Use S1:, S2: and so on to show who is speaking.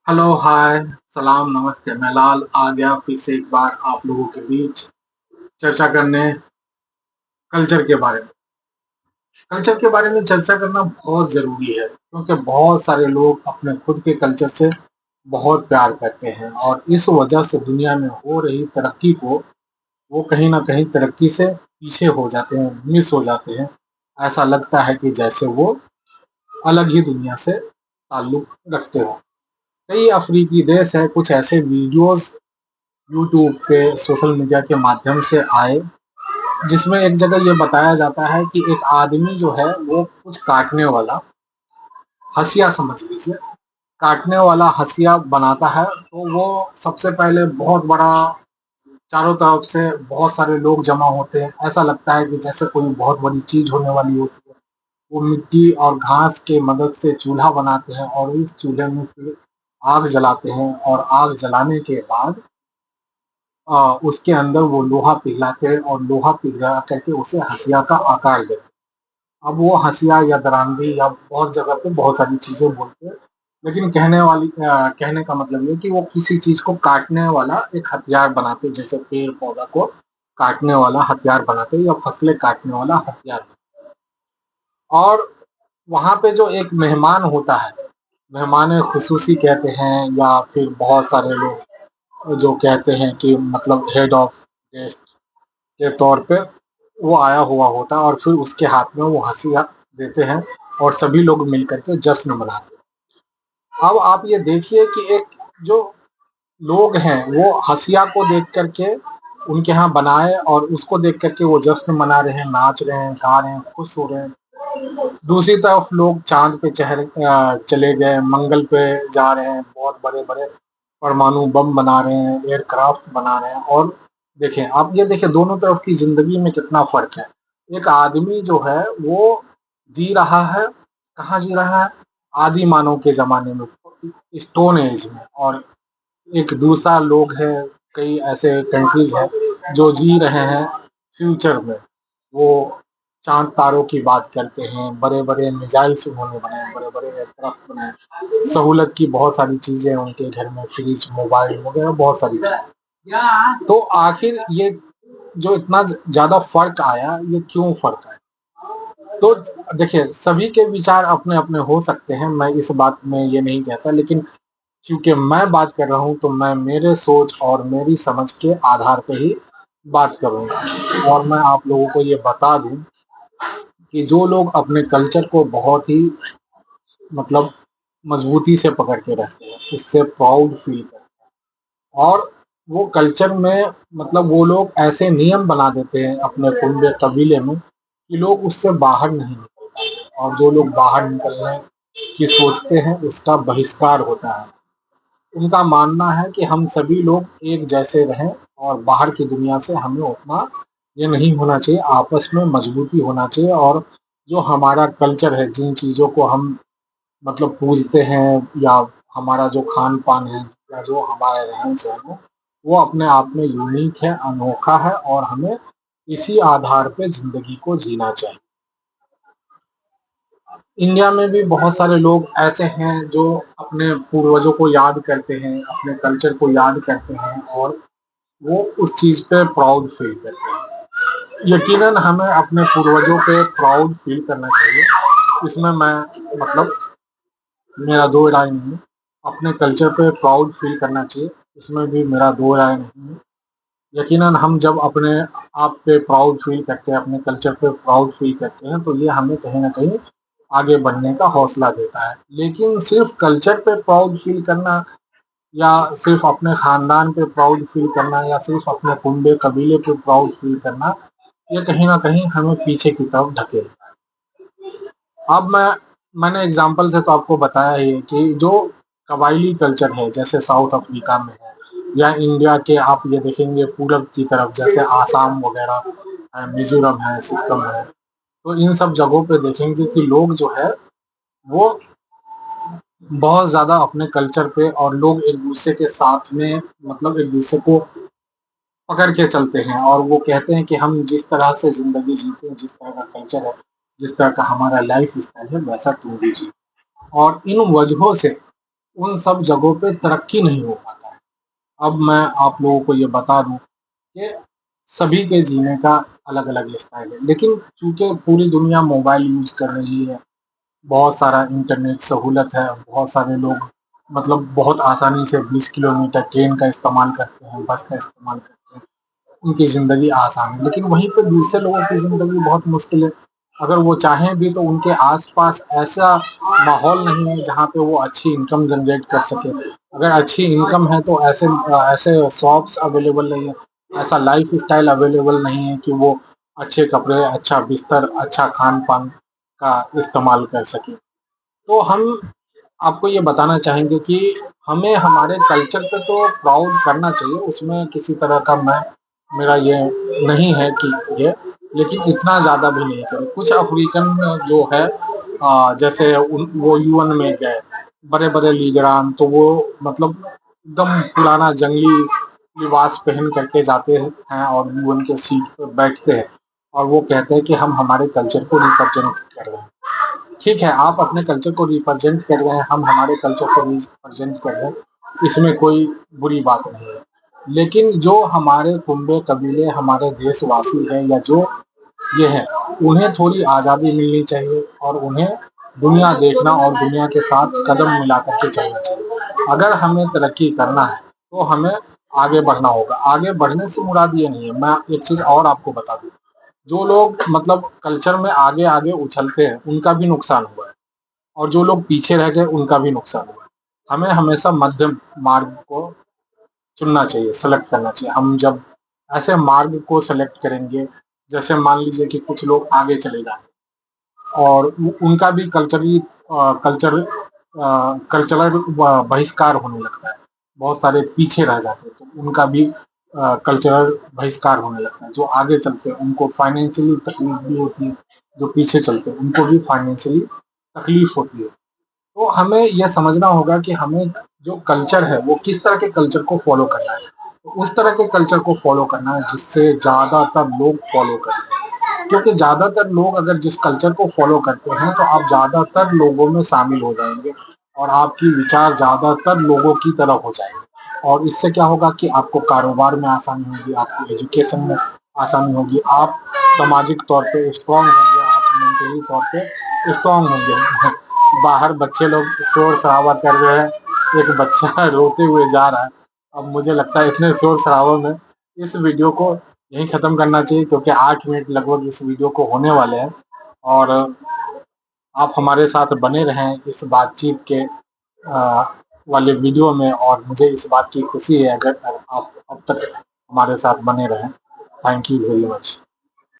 S1: Hello, हाय, सलाम, नमस्ते। मैं लाल आ गया फिर से एक बार आप लोगों के बीच चर्चा करने कल्चर के बारे में। कल्चर के बारे में चर्चा करना बहुत ज़रूरी है क्योंकि बहुत सारे लोग अपने खुद के कल्चर से बहुत प्यार करते हैं और इस वजह से दुनिया में हो रही तरक्की को वो कहीं न कहीं तरक्की से पीछे हो जाते हैं, मिस हो जाते हैं। ऐसा लगता है कि जैसे वो अलग ही दुनिया से ताल्लुक़ रखते हों। कई अफ्रीकी देश हैं, कुछ ऐसे वीडियोज़ यूट्यूब पे सोशल मीडिया के माध्यम से आए जिसमें एक जगह ये बताया जाता है कि एक आदमी जो है वो कुछ काटने वाला हंसिया समझ लीजिए, काटने वाला हंसिया बनाता है। तो वो सबसे पहले बहुत बड़ा, चारों तरफ से बहुत सारे लोग जमा होते हैं, ऐसा लगता है कि जैसे कोई बहुत बड़ी चीज होने वाली होती है। वो मिट्टी और घास के मदद से चूल्हा बनाते हैं और इस चूल्हे में फिर आग जलाते हैं और आग जलाने के बाद उसके अंदर वो लोहा पिघलाते हैं और लोहा पिघला करके उसे हंसिया का आकार देते हैं। अब वो हंसिया या दरांदी या बहुत जगह पे बहुत सारी चीज़ें बोलते हैं, लेकिन कहने का मतलब ये कि वो किसी चीज़ को काटने वाला एक हथियार बनाते हैं, जैसे पेड़-पौधा को काटने वाला हथियार बनाते हैं या फसलें काटने वाला हथियार। और वहाँ पे जो एक मेहमान होता है, मेहमान-ए-खुसूसी कहते हैं या फिर बहुत सारे लोग जो कहते हैं कि मतलब हेड ऑफ गेस्ट के तौर पे वो आया हुआ होता है और फिर उसके हाथ में वो हंसिया देते हैं और सभी लोग मिलकर के जश्न मनाते हैं। अब आप ये देखिए कि एक जो लोग हैं वो हंसिया को देख करके उनके यहाँ बनाए और उसको देख करके वो जश्न मना रहे हैं, नाच रहे हैं, गा रहे हैं, खुश हो रहे हैं। दूसरी तरफ लोग चांद पे चले गए, मंगल पे जा रहे हैं, बहुत बड़े बड़े परमाणु बम बना रहे हैं, एयरक्राफ्ट बना रहे हैं। और देखें, आप ये देखें दोनों तरफ की जिंदगी में कितना फर्क है। एक आदमी जो है वो जी रहा है, कहाँ जी रहा है, आदि मानव के जमाने में, स्टोन एज में। और एक दूसरा लोग है, कई ऐसे कंट्रीज हैं जो जी रहे हैं फ्यूचर में। वो चांद तारों की बात करते हैं, बड़े बड़े मिसाइल्स उन्होंने बनाए, बड़े बड़े एयरक्राफ्ट बनाए, सहूलत की बहुत सारी चीजें उनके घर में, फ्रिज, मोबाइल वगैरह बहुत सारी चीजें। तो आखिर ये जो इतना ज्यादा फर्क आया, ये क्यों फर्क आया? तो देखिए, सभी के विचार अपने अपने हो सकते हैं, मैं इस बात में ये नहीं कहता, लेकिन क्योंकि मैं बात कर रहा हूँ तो मैं मेरे सोच और मेरी समझ के आधार पे ही बात करूँगा। और मैं आप लोगों को ये बता दूँ कि जो लोग अपने कल्चर को बहुत ही मतलब मजबूती से पकड़ के रखते हैं, उससे प्राउड फील करते हैं। और वो कल्चर में मतलब वो लोग ऐसे नियम बना देते हैं अपने कुनबे कबीले में कि लोग उससे बाहर नहीं निकल पाते, और जो लोग बाहर निकलने की सोचते हैं उसका बहिष्कार होता है। उनका मानना है कि हम सभी लोग एक जैसे रहें और बाहर की दुनिया से हमें उतना ये नहीं होना चाहिए, आपस में मजबूती होना चाहिए। और जो हमारा कल्चर है, जिन चीज़ों को हम मतलब पूजते हैं, या हमारा जो खान-पान है या जो हमारा रहन-सहन है, वो अपने आप में यूनिक है, अनोखा है और हमें इसी आधार पे ज़िंदगी को जीना चाहिए। इंडिया में भी बहुत सारे लोग ऐसे हैं जो अपने पूर्वजों को याद करते हैं, अपने कल्चर को याद करते हैं और वो उस चीज़ पे प्राउड फील करते हैं। यकीनन हमें अपने पूर्वजों पे प्राउड फील करना चाहिए, इसमें मैं मतलब मेरा दो राय नहीं है। अपने कल्चर पे प्राउड फील करना चाहिए, इसमें भी मेरा दो राय नहीं है। यकीनन हम जब अपने आप पे प्राउड फील करते हैं, अपने कल्चर पे प्राउड फील करते हैं, तो ये हमें कहीं न कहीं आगे बढ़ने का हौसला देता है। लेकिन सिर्फ़ कल्चर पे प्राउड फील करना या सिर्फ़ अपने ख़ानदान पे प्राउड फील करना या सिर्फ़ अपने कुनबे कबीले पे प्राउड फील करना, ये कहीं न कहीं हमें पीछे की तरफ धकेलता है। अब मैंने एग्ज़ाम्पल से तो आपको बताया ही है कि जो कबायली कल्चर है, जैसे साउथ अफ्रीका में है या इंडिया के आप ये देखेंगे पूरब की तरफ, जैसे आसाम वगैरह है, मिज़ोरम है, सिक्किम है, तो इन सब जगहों पे देखेंगे कि लोग जो है वो बहुत ज़्यादा अपने कल्चर पे, और लोग एक-दूसरे के साथ में मतलब एक-दूसरे को पकड़ के चलते हैं और वो कहते हैं कि हम जिस तरह से ज़िंदगी जीते हैं, जिस तरह का कल्चर है, जिस तरह का हमारा लाइफ़ स्टाइल है, वैसा तुम भी जियो। और इन वजहों से उन सब जगहों पे तरक्की नहीं हो पाता है। अब मैं आप लोगों को ये बता दूं कि सभी के जीने का अलग अलग स्टाइल है, लेकिन चूंकि पूरी दुनिया मोबाइल यूज कर रही है, बहुत सारा इंटरनेट सहूलत है, बहुत सारे लोग मतलब बहुत आसानी से 20 किलोमीटर ट्रेन का इस्तेमाल करते हैं, बस का इस्तेमाल करते हैं, उनकी ज़िंदगी आसान है। लेकिन वहीं पे दूसरे लोगों की ज़िंदगी बहुत मुश्किल है। अगर वो चाहें भी तो उनके आस-पास ऐसा माहौल नहीं है जहाँ पे वो अच्छी इनकम जनरेट कर सकें। अगर अच्छी इनकम है तो ऐसे शॉप्स अवेलेबल नहीं है, ऐसा लाइफ़स्टाइल अवेलेबल नहीं है कि वो अच्छे कपड़े, अच्छा बिस्तर, अच्छा खान-पान का इस्तेमाल कर सकें। तो हम आपको ये बताना चाहेंगे कि हमें हमारे कल्चर पे तो प्राउड करना चाहिए, उसमें किसी तरह का मेरा ये नहीं है कि ये, लेकिन इतना ज़्यादा भी नहीं करें। कुछ अफ्रीकन जो है जैसे वो यूएन में गए, बड़े-बड़े लीडरान, तो वो मतलब एकदम पुराना जंगली लिबास पहन करके जाते हैं और यूएन के सीट पे बैठते हैं और वो कहते हैं कि हम हमारे कल्चर को रिप्रेजेंट कर रहे हैं। ठीक है, आप अपने कल्चर को रिप्रेजेंट कर रहे हैं, हम हमारे कल्चर को रिप्रेजेंट कर रहे हैं, इसमें कोई बुरी बात नहीं है। लेकिन जो हमारे कुंबे कबीले, हमारे देशवासी हैं या जो ये हैं, उन्हें थोड़ी आज़ादी मिलनी चाहिए और उन्हें दुनिया देखना और दुनिया के साथ कदम मिला कर के चलना चाहिए। अगर हमें तरक्की करना है, तो हमें आगे बढ़ना होगा। आगे बढ़ने से मुराद ये नहीं है, मैं एक चीज़ और आपको बता दूँ, जो लोग मतलब कल्चर में आगे-आगे उछलते हैं, उनका भी नुकसान हुआ है और जो लोग पीछे रह गए, उनका भी नुकसान हुआ है। हमें हमेशा मध्यम मार्ग को चुनना चाहिए, सेलेक्ट करना चाहिए। हम जब ऐसे मार्ग को सेलेक्ट करेंगे, जैसे मान लीजिए कि कुछ लोग आगे चले जाते हैं और उनका भी कल्चरल बहिष्कार होने लगता है। बहुत सारे पीछे रह जाते हैं, तो उनका भी कल्चरल बहिष्कार होने लगता है। जो आगे चलते हैं, उनको फाइनेंशियली तकलीफ भी होती है, जो पीछे चलते हैं, उनको भी फाइनेंशियली तकलीफ होती है। तो हमें यह समझना होगा कि हमें जो कल्चर है वो किस तरह के कल्चर को फॉलो करना है, तो उस तरह के कल्चर को फॉलो करना है जिससे ज़्यादातर लोग फॉलो करते हैं, क्योंकि ज़्यादातर लोग अगर जिस कल्चर को फॉलो करते हैं तो आप ज़्यादातर लोगों में शामिल हो जाएंगे और आपकी विचार ज़्यादातर लोगों की तरह हो जाएंगे और इससे क्या होगा कि आपको कारोबार में आसानी होगी, आपको एजुकेशन में आसानी होगी, आप सामाजिक तौर पे स्ट्रांग होंगे, आप मेंटली तौर पे स्ट्रांग होंगे। बाहर बच्चे लोग शोर शराबा कर रहे हैं, एक बच्चा रोते हुए जा रहा है। अब मुझे लगता है इतने शोर शराबे में इस वीडियो को यहीं ख़त्म करना चाहिए, क्योंकि 8 मिनट लगभग इस वीडियो को होने वाले हैं और आप हमारे साथ बने रहें इस बातचीत के वाले वीडियो में और मुझे इस बात की खुशी है अगर आप अब तक हमारे साथ बने रहें। Thank you very much.